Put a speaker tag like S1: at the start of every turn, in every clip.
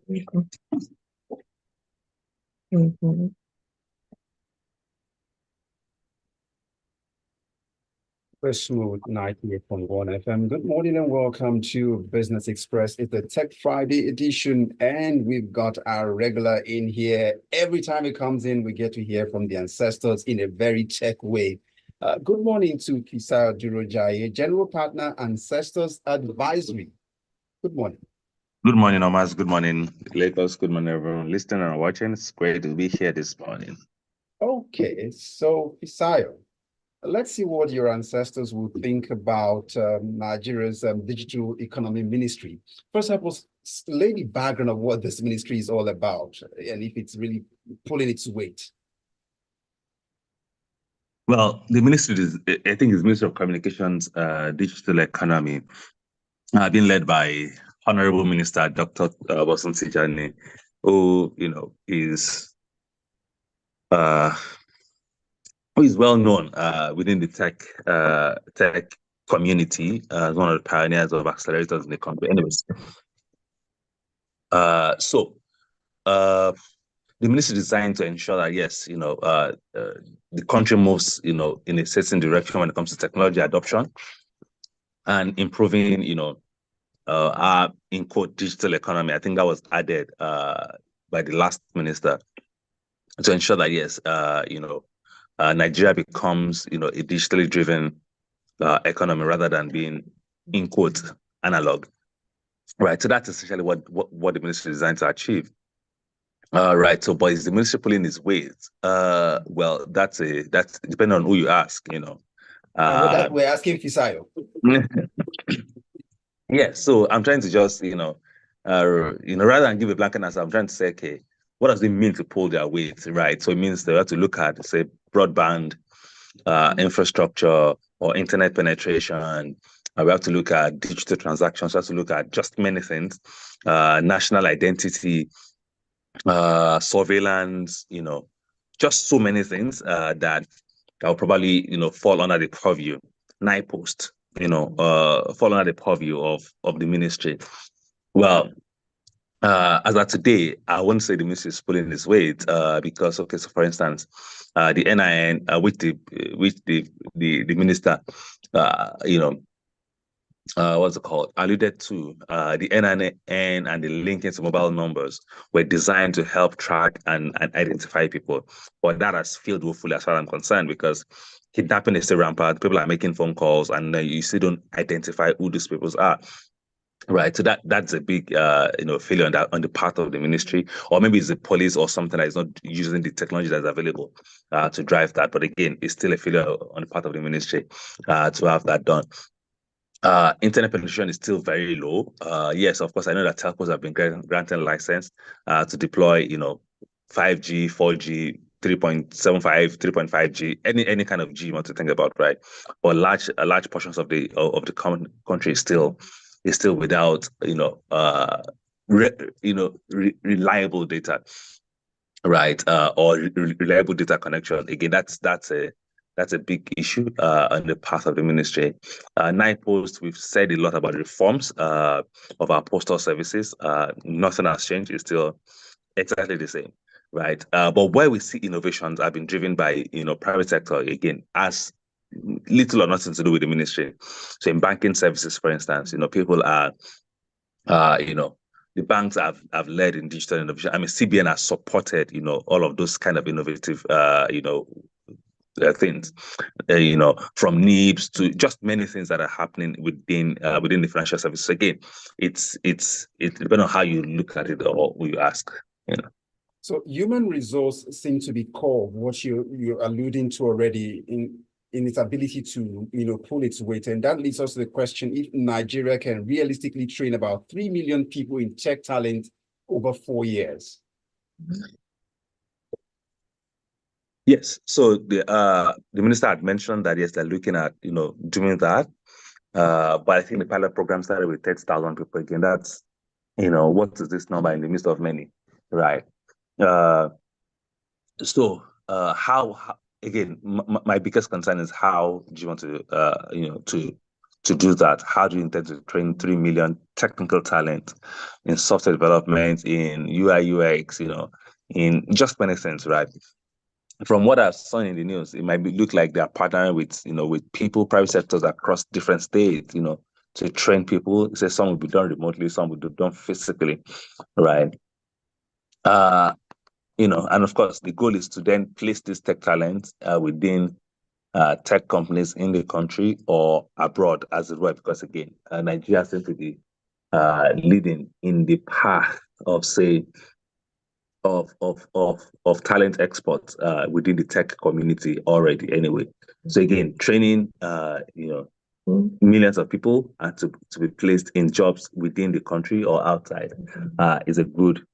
S1: Mhm. Mhm.
S2: Very smooth 98.1 FM. Good morning and welcome to Business Express. It's the Tech Friday edition, and we've got our regular in here. Every time it comes in, we get to hear from the ancestors in a very tech way. Good morning to Fisayo Durojaye, General Partner, Ancestors Advisory. Good morning.
S3: Good morning, Omas. Good morning, Lagos. Good morning, everyone listening and watching. It's great to be here this morning.
S2: Okay, so Fisayo, let's see what your ancestors would think about Nigeria's digital economy ministry. First of all, lay the background of what this ministry is all about and if it's really pulling its weight.
S3: Well, the ministry is, I think, is Ministry of Communications, Digital Economy, being led by Honorable Minister Dr. Bosun Tijani, uh, who is well known within the tech community as one of the pioneers of accelerators in the country. Anyways, so. The ministry is designed to ensure that yes, the country moves, in a certain direction when it comes to technology adoption and improving, our in quote digital economy. I think that was added by the last minister to ensure that yes, Nigeria becomes, a digitally driven economy rather than being in quote analog. Right. So that's essentially what the ministry is designed to achieve. Right. So, but is the ministry pulling his weight? Well, that's depending on who you ask,
S2: We're asking Fisayo.
S3: Yeah. So I'm trying to just, rather than give a blanket answer, I'm trying to say, okay, what does it mean to pull their weight? Right. So it means they have to look at, say, broadband, infrastructure or internet penetration. We have to look at digital transactions. We have to look at just many things, national identity, surveillance, just so many things that will probably, fall under the purview, NIPOST, fall under the purview of the ministry. Well, as of today, I wouldn't say the ministry is pulling its weight because, okay, so for instance, the NIN, which the minister, what's it called, alluded to, the NIN and the linking to mobile numbers were designed to help track and identify people. But that has failed woefully as far as I'm concerned because kidnapping is still rampant. People are making phone calls and you still don't identify who these people are. Right, so that's a big, failure on the part of the ministry, or maybe it's the police or something that is not using the technology that's available to drive that. But again, it's still a failure on the part of the ministry to have that done. Internet penetration is still very low. Yes, of course, I know that telcos have been granted a license to deploy, 5G, 4G, 3.75, 3.5G, any kind of G you want to think about, right? But large portions of the country is still without, reliable data, right? Or reliable data connection. Again, that's a big issue on the path of the ministry. NIPOST, we've said a lot about reforms of our postal services. Nothing has changed. It's still exactly the same, right? But where we see innovations have been driven by, private sector, again, as little or nothing to do with the ministry. So in banking services, for instance, people are, the banks have led in digital innovation. I mean, CBN has supported, all of those kind of innovative, things, from NIBs to just many things that are happening within the financial services. Again, it's depending on how you look at it or who you ask.
S2: So human resource seems to be core of what you're alluding to already in its ability to pull its weight. And that leads us to the question if Nigeria can realistically train about 3 million people in tech talent over 4 years.
S3: Yes. So the minister had mentioned that yes, they're looking at doing that. But I think the pilot program started with 30,000 people. Again, that's what is this number in the midst of many, right? So how again, my biggest concern is how do you want to to do that? How do you intend to train 3 million technical talent in software development, in UI, UX, in just many things, right? From what I've seen in the news, it might look like they're partnering with people, private sectors across different states, to train people. Say some will be done remotely, some will be done physically, right? And of course, the goal is to then place this tech talent within tech companies in the country or abroad, as it were, because again, Nigeria seems to be leading in the path of, say, of talent exports within the tech community already anyway. So again, training millions of people to be placed in jobs within the country or outside is a good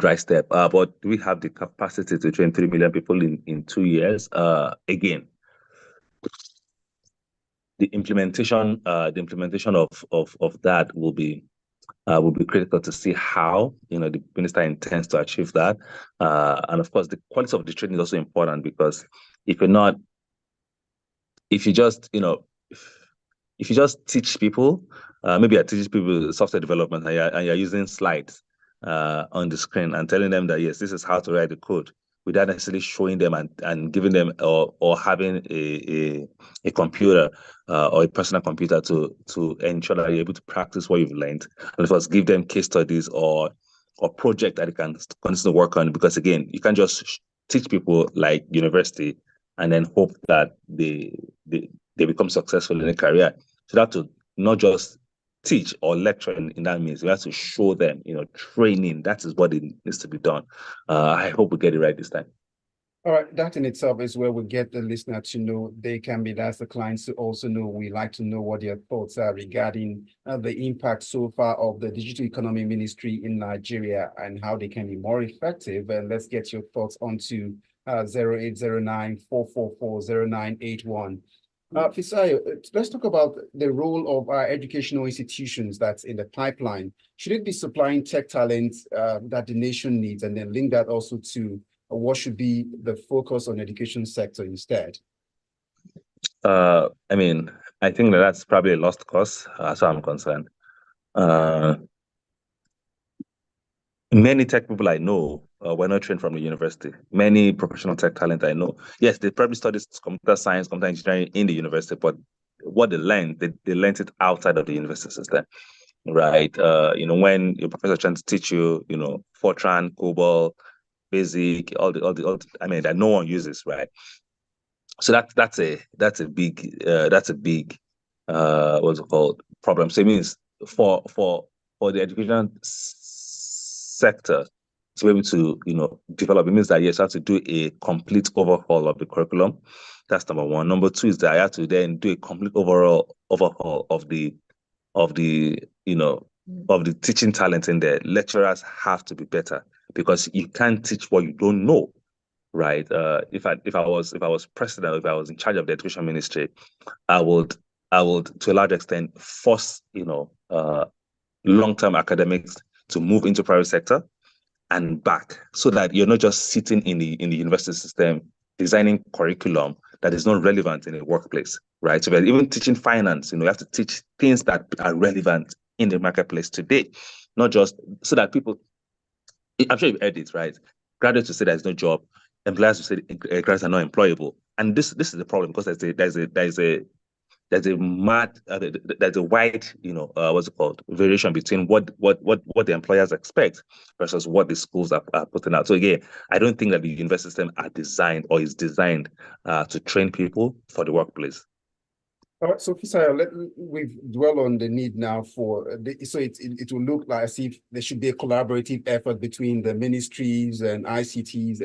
S3: right step. But do we have the capacity to train 3 million people in 2 years? Again, the implementation of that will be critical to see how the minister intends to achieve that. And of course, the quality of the training is also important, because if you're not, if you just if you just teach people, maybe I teach people software development, and you're using slides on the screen and telling them that yes, this is how to write the code, without necessarily showing them and giving them or having a computer or a personal computer to ensure that you're able to practice what you've learned, and of course give them case studies or project that they can continue to work on. Because again, you can't just teach people like university and then hope that they become successful in a career. So that to not just teach or lecture in that means, we have to show them, training. That is what it needs to be done. I hope we get it right this time.
S2: All right, that in itself is where we get the listener to know they can be, that's the clients to also know. We like to know what their thoughts are regarding the impact so far of the digital economy ministry in Nigeria and how they can be more effective. And let's get your thoughts onto 0809-444-0981. Fisayo, let's talk about the role of our educational institutions that's in the pipeline. Should it be supplying tech talent that the nation needs, and then link that also to what should be the focus on education sector instead?
S3: I think that's probably a lost cause, as far as I'm concerned. Many tech people I know were not trained from the university. Many professional tech talent I know, yes, they probably studied computer science, computer engineering in the university, but what they learned, they learned it outside of the university system, right? When your professor trying to teach you, Fortran, COBOL, Basic, all the, that no one uses, right? So that's a big what's it called, problem. So it means for the education sector to be able to develop, it means that yes, you have to do a complete overhaul of the curriculum. That's number one. Number two is that I have to then do a complete overhaul of the of the teaching talent in there. Lecturers have to be better, because you can't teach what you don't know, right? If I was president, if I was in charge of the education ministry, I would to a large extent force long-term academics to move into private sector and back, so that you're not just sitting in the university system designing curriculum that is not relevant in a workplace, right? So even teaching finance, you have to teach things that are relevant in the marketplace today, not just so that people. I'm sure you've heard it, right? Graduates will say there's no job, employers will say graduates are not employable, and this is the problem, because there's a wide what's it called, variation between what the employers expect versus what the schools are putting out. So again, I don't think that the university system is designed to train people for the workplace.
S2: All right, so Fisayo, we've dwelled on the need now for so it will look like as if there should be a collaborative effort between the ministries and ICTs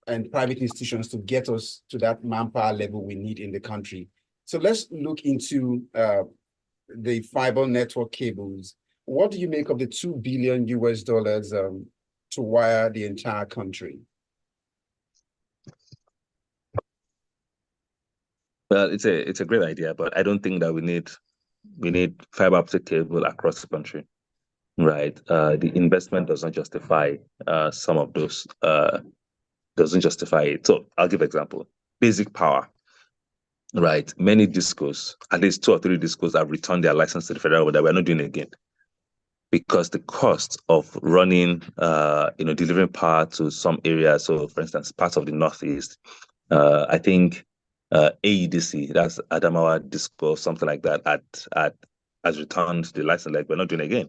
S2: and private institutions to get us to that manpower level we need in the country. So let's look into the fiber network cables. What do you make of the $2 billion to wire the entire country?
S3: Well, it's a great idea, but I don't think that we need fiber optic cable across the country, right? The investment does not justify some of those. Doesn't justify it. So I'll give an example. Basic power. right? Many discos, at least 2 or 3 discos, have returned their license to the federal government that we're not doing again because the cost of running, delivering power to some areas. So, for instance, parts of the Northeast, I think AEDC, that's Adamawa Disco, something like that, at has returned the license like we're not doing again,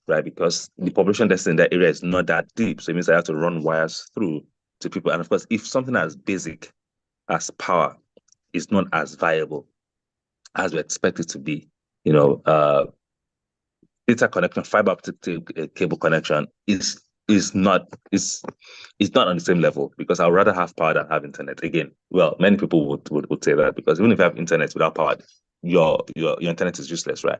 S3: right? Because the population density in that area is not that deep. So it means I have to run wires through to people. And of course, if something as basic as power is not as viable as we expect it to be, data connection, fiber optic cable connection is not on the same level because I'd rather have power than have internet. Again, well, many people would say that because even if you have internet without power, your internet is useless, right?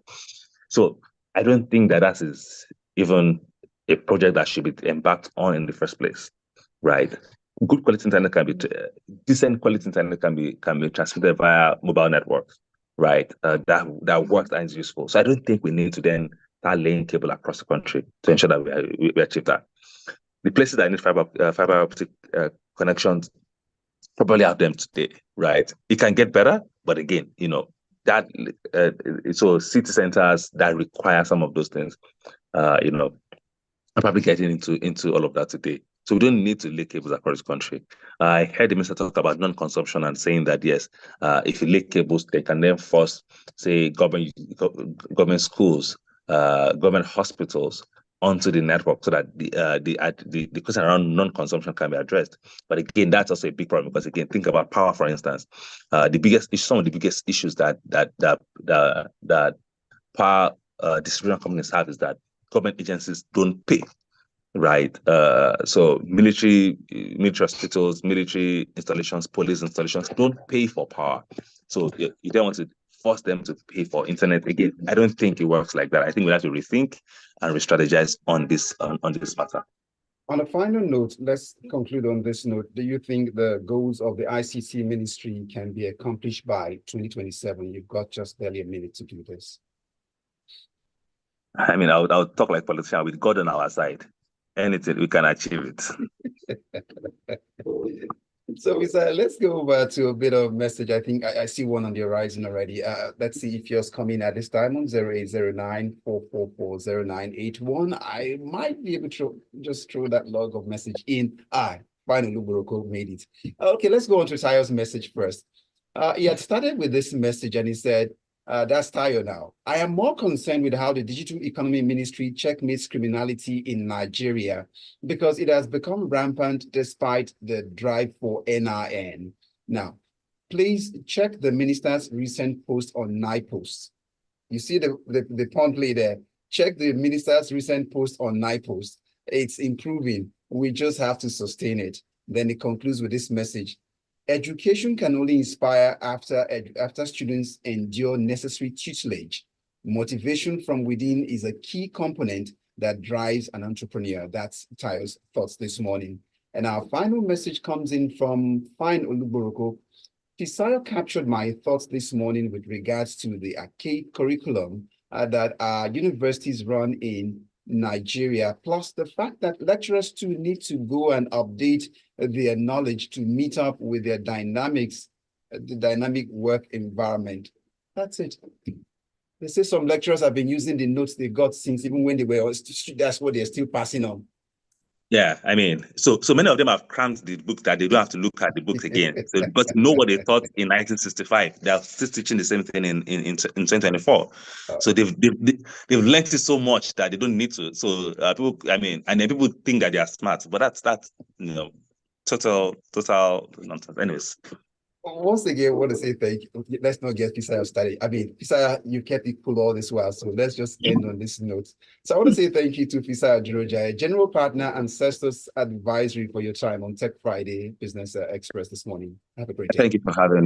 S3: So I don't think that is even a project that should be embarked on in the first place, right? Good quality internet can be decent quality internet can be transmitted via mobile networks, right? That works and is useful. So I don't think we need to then start laying cable across the country to ensure that we achieve that. The places that need fiber optic connections probably have them today, right? It can get better, but again, that so city centers that require some of those things, I'm probably getting into all of that today. So we don't need to lay cables across the country. I heard the minister talk about non-consumption and saying that yes, if you lay cables, they can then force, say, government schools, government hospitals onto the network so that the question around non-consumption can be addressed. But again, that's also a big problem because again, think about power, for instance. Some of the biggest issues that power distribution companies have is that government agencies don't pay, right? So military hospitals, military installations, police installations don't pay for power. So you don't want to force them to pay for internet. Again, I don't think it works like that. I think we have to rethink and re-strategize on this matter.
S2: On a final note, let's conclude on this note. Do you think the goals of the ICT ministry can be accomplished by 2027? You've got just barely a minute to do this.
S3: I mean, I would talk like politician with God on our side. Anything, we can achieve it.
S2: So let's go over to a bit of message. I think I see one on the horizon already. Let's see if yours coming at this time on 0809-444-0981. I might be able to just throw that log of message in. Finally, Luburoko made it. Okay, let's go on to Tayo's message first. He had started with this message and he said, that's Tayo now. I am more concerned with how the Digital Economy Ministry checkmates criminality in Nigeria because it has become rampant despite the drive for NRN. Now, please check the minister's recent post on NIPOST. You see the point play there. Check the minister's recent post on NIPOST. It's improving. We just have to sustain it. Then it concludes with this message. Education can only inspire after students endure necessary tutelage. Motivation from within is a key component that drives an entrepreneur. That's Tayo's thoughts this morning. And our final message comes in from Fine Oluboroko. Fisayo captured my thoughts this morning with regards to the archaic curriculum that our universities run in Nigeria, plus the fact that lecturers too need to go and update their knowledge to meet up with their dynamics, the dynamic work environment. That's it. They say some lecturers have been using the notes they got since even when they were, that's what they're still passing on.
S3: Yeah, I mean, so many of them have crammed the book that they don't have to look at the books again. So because you know what they taught in 1965, they're still teaching the same thing in 2024. So they've learned it so much that they don't need to. So people, I mean, and then people think that they are smart, but that's total nonsense. Anyways.
S2: Once again, I want to say thank you. Let's not get Fisayo started. I mean, Fisayo, you kept it cool all this while, so let's just end on this note. So I want to say thank you to Fisayo Durojaye, General Partner and Cestus Advisory for your time on Tech Friday Business Express this morning. Have a great day.
S3: Thank you for having me.